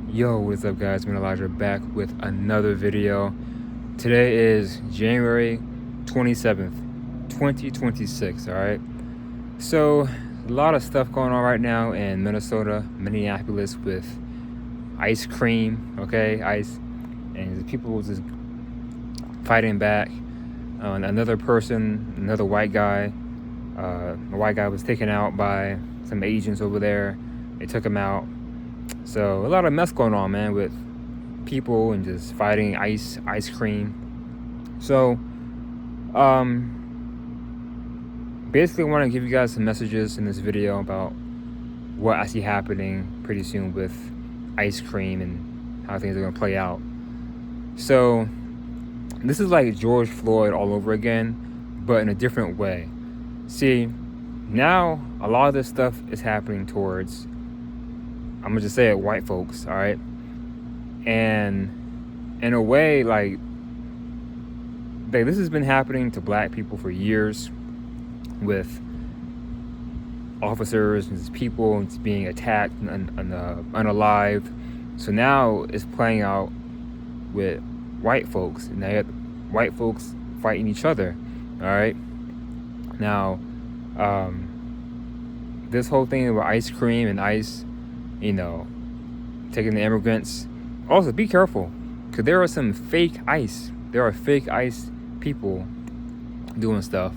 Yo, what's up guys? I'm Elijah back with another video. Today is January 27th, 2026, alright? So, a lot of stuff going on right now in Minneapolis with ice cream, okay? Ice, and people just fighting back. Another white guy, a white guy was taken out by some agents over there. They took him out. So a lot of mess going on, man, with people and just fighting ice cream. So basically I want to give you guys some messages in this video about what I see happening pretty soon with ice cream and how things are going to play out. So this is like George Floyd all over again, but in a different way. See, now a lot of this stuff is happening towards, I'm gonna just say it, white folks, all right? And in a way, like this has been happening to black people for years with officers and people being attacked and unalive. So now it's playing out with white folks. And now you have white folks fighting each other, all right? Now, this whole thing about ice cream and ice, taking the immigrants. Also, be careful, because there are some fake ice. There are fake ice people doing stuff,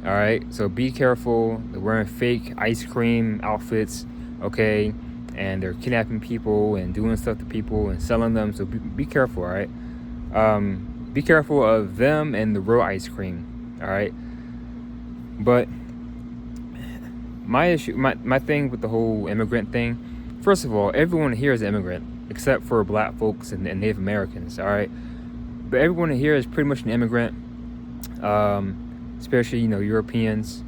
all right? So be careful. They're wearing fake ice cream outfits, okay? And they're kidnapping people and doing stuff to people and selling them. So be careful, all right? Be careful of them and the real ice cream, all right? But my thing with the whole immigrant thing, first of all, everyone here is an immigrant, except for black folks and Native Americans, all right? But everyone here is pretty much an immigrant, especially, Europeans.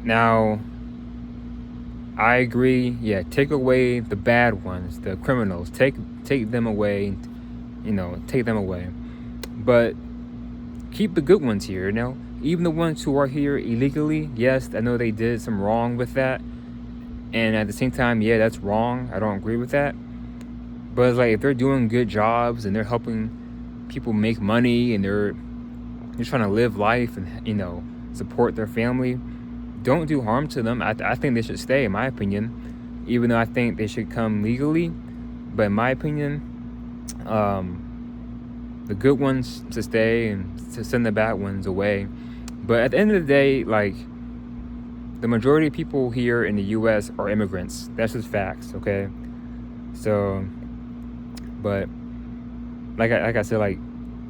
Now, I agree, yeah, take away the bad ones, the criminals, take them away, take them away. But keep the good ones here, even the ones who are here illegally. Yes, I know they did some wrong with that. And at the same time, yeah, that's wrong. I don't agree with that. But it's like, if they're doing good jobs and they're helping people make money and they're trying to live life and, support their family, don't do harm to them. I think they should stay, in my opinion, even though I think they should come legally. But in my opinion, the good ones to stay and to send the bad ones away. But at the end of the day, like, the majority of people here in the U.S. are immigrants. That's just facts, okay? So, but like I said, like,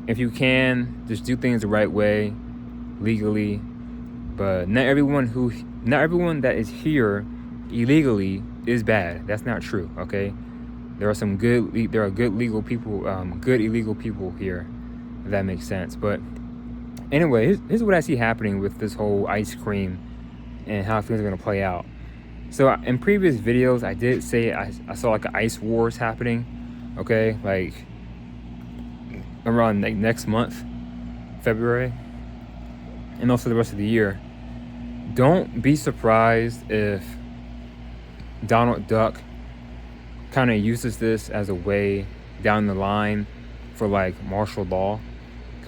if you can, just do things the right way, legally. But not everyone that is here illegally is bad. That's not true, okay? There are good legal people, good illegal people here, if that makes sense. But anyway, here's what I see happening with this whole ice cream and how things are going to play out. So in previous videos, I did say I saw like an ice wars happening, okay? Like around like next month, February, and also the rest of the year. Don't be surprised if Donald Duck kind of uses this as a way down the line for like martial law.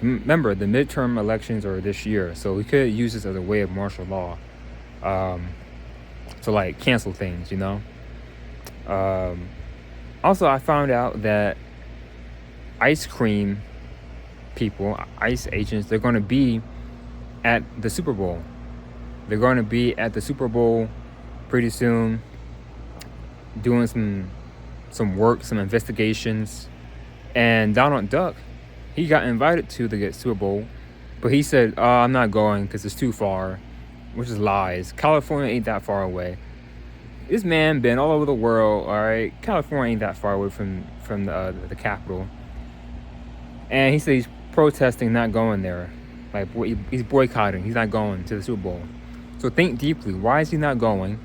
Remember, the midterm elections are this year, so we could use this as a way of martial law to like cancel things, Also, I found out that ice cream people, ICE agents, they're going to be at the Super Bowl. They're going to be at the Super Bowl pretty soon, doing some work, some investigations. And Donald Duck, he got invited to the Super Bowl, but he said, I'm not going because it's too far, which is lies. California ain't that far away. This man been all over the world, all right? California ain't that far away from the capital. And he said he's protesting not going there. Like, he's boycotting. He's not going to the Super Bowl. So think deeply. Why is he not going?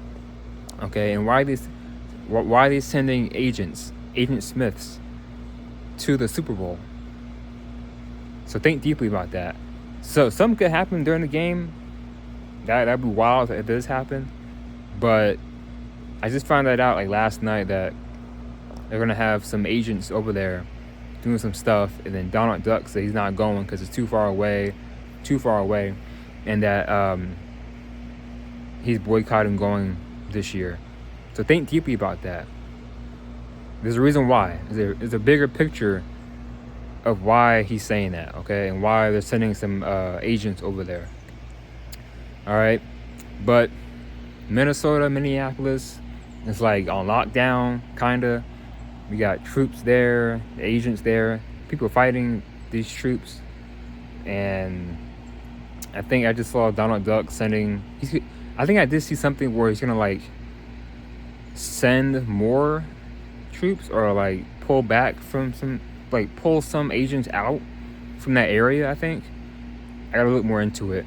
Okay, and why are they sending Agent Smiths to the Super Bowl? So think deeply about that. So something could happen during the game. That'd be wild if it does happen. But I just found that out like last night that they're gonna have some agents over there doing some stuff, and then Donald Duck said he's not going because it's too far away, and that he's boycotting going this year. So think deeply about that. There's a reason why. There's a bigger picture of why he's saying that, okay, and why they're sending some agents over there. All right, but Minnesota, Minneapolis, it's like on lockdown, kinda. We got troops there, the agents there, people fighting these troops, and I think I just saw Donald Duck sending. I think I did see something where he's gonna like send more troops or like pull back from some, like pull some agents out from that area. I think I gotta look more into it,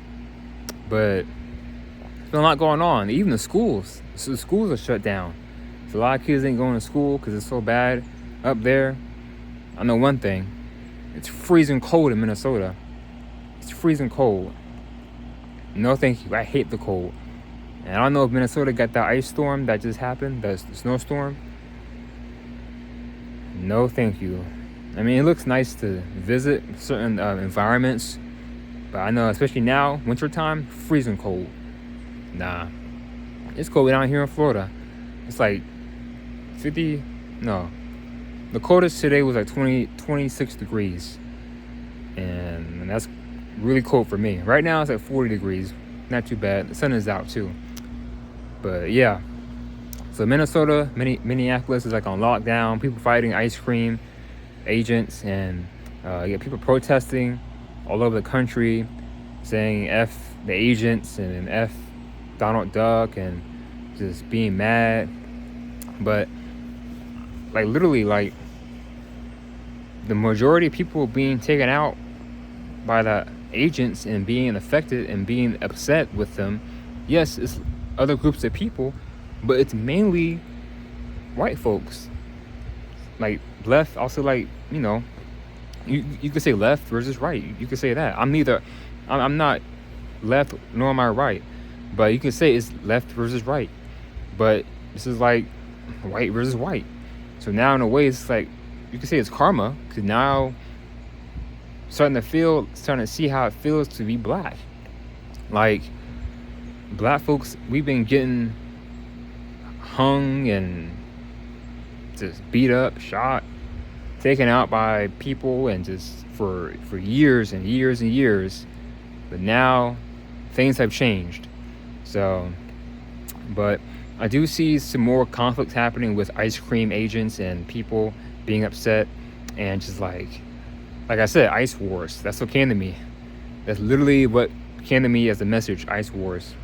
but there's been a lot going on. Even the schools, so the schools are shut down. So a lot of kids ain't going to school because it's so bad up there. I know one thing: it's freezing cold in Minnesota. It's freezing cold. No, thank you. I hate the cold. And I don't know if Minnesota got that ice storm that just happened, the snowstorm. No, thank you. I mean, it looks nice to visit certain environments, but I know, especially now, wintertime, freezing cold. Nah, it's cold down here in Florida. It's like 50, no. The coldest today was like 26 degrees. And that's really cold for me. Right now it's like 40 degrees. Not too bad. The sun is out too. But yeah. So Minnesota, Minneapolis is like on lockdown. People fighting ice cream agents, and you get people protesting all over the country saying F the agents and F Donald Duck and just being mad. But like literally, like the majority of people being taken out by the agents and being affected and being upset with them, yes, it's other groups of people, but it's mainly white folks. Like left, also, like, you know, you could say left versus right. You could say that. I'm not left nor am I right, but you can say it's left versus right. But this is like white versus white. So now in a way it's like you can say it's karma, because now starting to see how it feels to be black. Like black folks, we've been getting hung and just beat up, shot, taken out by people, and just for years and years and years. But now things have changed. So, but I do see some more conflicts happening with ice cream agents and people being upset, and just like I said, ice wars. That's what came to me. That's literally what came to me as a message, ice wars.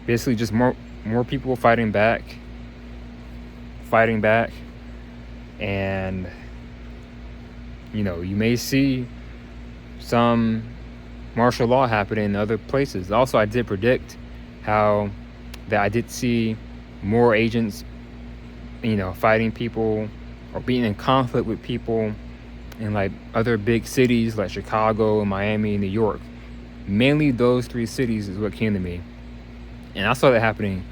Basically just more people fighting back, and you know, you may see some martial law happening in other places. Also, I did predict how that I did see more agents, you know, fighting people or being in conflict with people in like other big cities like Chicago, Miami, New York. Mainly those three cities is what came to me. And I saw that happening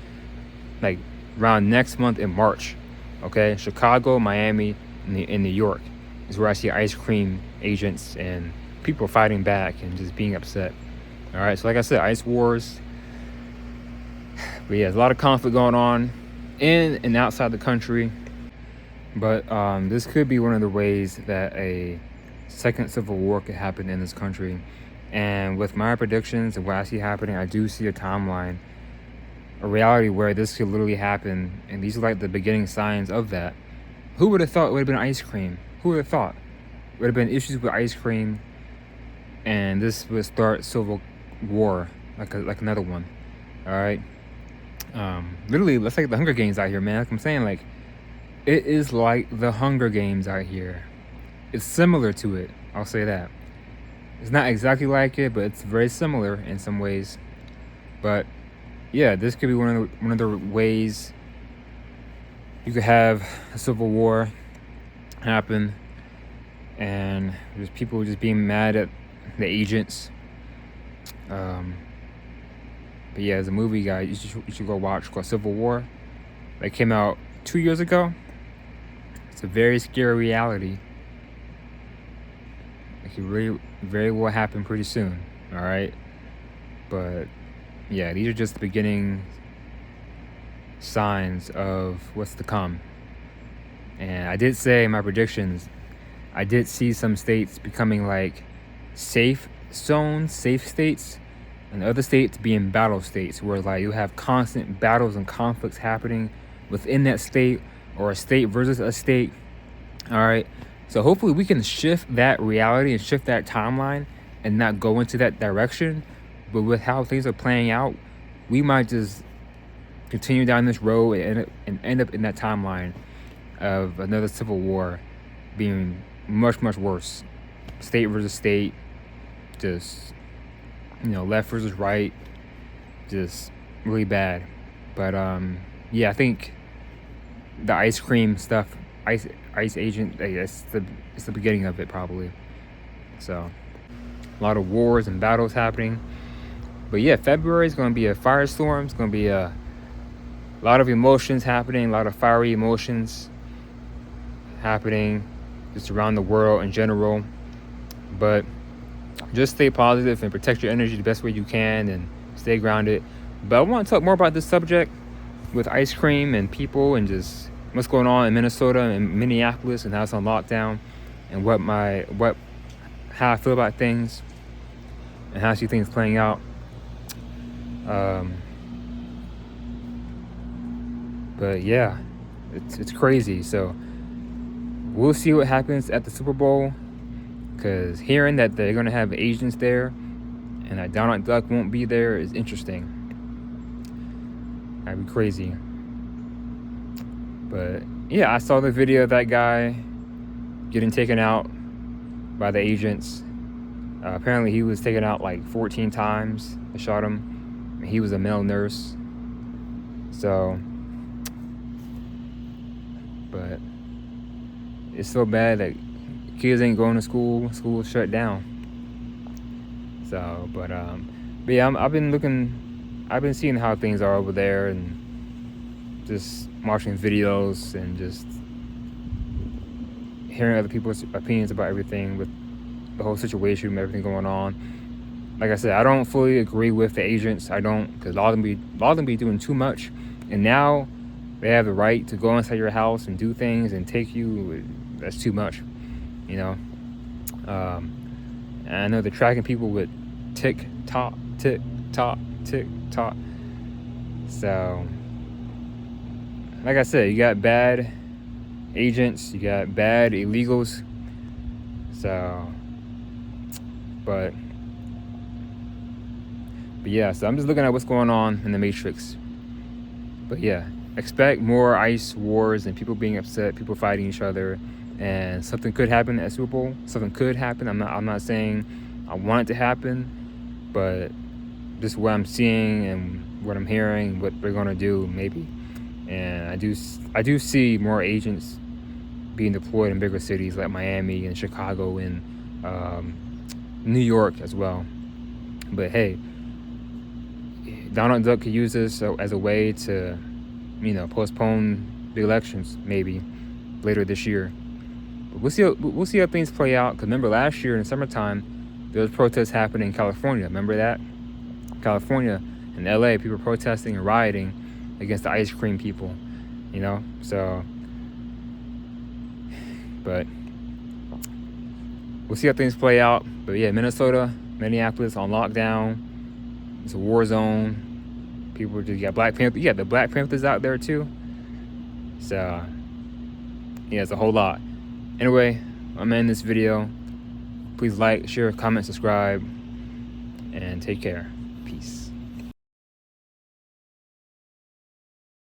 like around next month in March. Okay, Chicago, Miami, and New York is where I see ice cream agents and people fighting back and just being upset. All right, so like I said, ice wars. But yeah, there's a lot of conflict going on in and outside the country. But this could be one of the ways that a second civil war could happen in this country. And with my predictions and what I see happening, I do see a timeline, a reality where this could literally happen. And these are like the beginning signs of that. Who would have thought it would have been ice cream? Who would have thought? It would have been issues with ice cream, and this would start civil war, like another one. All right. Literally, let's like the Hunger Games out here, man. Like I'm saying, like it is like the Hunger Games out here. It's similar to it. I'll say that. It's not exactly like it, but it's very similar in some ways. But yeah, this could be one of the ways you could have a civil war happen, and there's people just being mad at the agents. But yeah, there's a movie, guys, you should go watch called Civil War. That came out 2 years ago. It's a very scary reality. It could really very well happen pretty soon. All right, but yeah, these are just the beginning signs of what's to come. And I did say in my predictions, I did see some states becoming like safe zones, safe states, and other states being battle states, where like you have constant battles and conflicts happening within that state, or a state versus a state. All right, so hopefully we can shift that reality and shift that timeline and not go into that direction. But with how things are playing out, we might just continue down this road and end up in that timeline of another civil war being much, much worse. State versus state, just, left versus right, just really bad. But yeah, I think the ice cream stuff, ice agent, it's the beginning of it probably. So a lot of wars and battles happening. But yeah, February is going to be a firestorm. It's going to be a lot of emotions happening, a lot of fiery emotions happening just around the world in general. But just stay positive and protect your energy the best way you can and stay grounded. But I want to talk more about this subject with ice cream and people and just what's going on in Minnesota and Minneapolis and how it's on lockdown, and how I feel about things and how I see things playing out. But yeah, it's crazy. So we'll see what happens at the Super Bowl, because hearing that they're going to have Asians there and that Donald Duck won't be there is interesting. That'd be crazy. But yeah, I saw the video of that guy getting taken out by the agents. Apparently he was taken out like 14 times. They shot him. He was a male nurse. So, but it's so bad that kids ain't going to school. School is shut down. So, but yeah, I've been seeing how things are over there and just watching videos and just hearing other people's opinions about everything with the whole situation, everything going on. Like I said, I don't fully agree with the agents. I don't, because a lot of them be doing too much, and now they have the right to go inside your house and do things and take you. That's too much, And I know they're tracking people with tick tock. So, like I said, you got bad agents, you got bad illegals. So, but yeah, so I'm just looking at what's going on in the Matrix. But yeah, expect more ice wars and people being upset, people fighting each other, and something could happen at Super Bowl. Something could happen. I'm not saying I want it to happen, but just what I'm seeing and what I'm hearing, what they're gonna do, maybe. And I do see more agents being deployed in bigger cities like Miami and Chicago and New York as well. But hey, Donald Duck could use this as a way to, postpone the elections maybe later this year. But we'll see how things play out. Because remember, last year in the summertime, there was protests happening in California. Remember that? California and LA, people protesting and rioting against the ice cream people, So, but we'll see how things play out. But yeah, Minneapolis on lockdown. It's a war zone. People just got Black Panther. Yeah, the Black Panthers out there too. So yeah, it's a whole lot. Anyway, I'm in this video. Please like, share, comment, subscribe, and take care.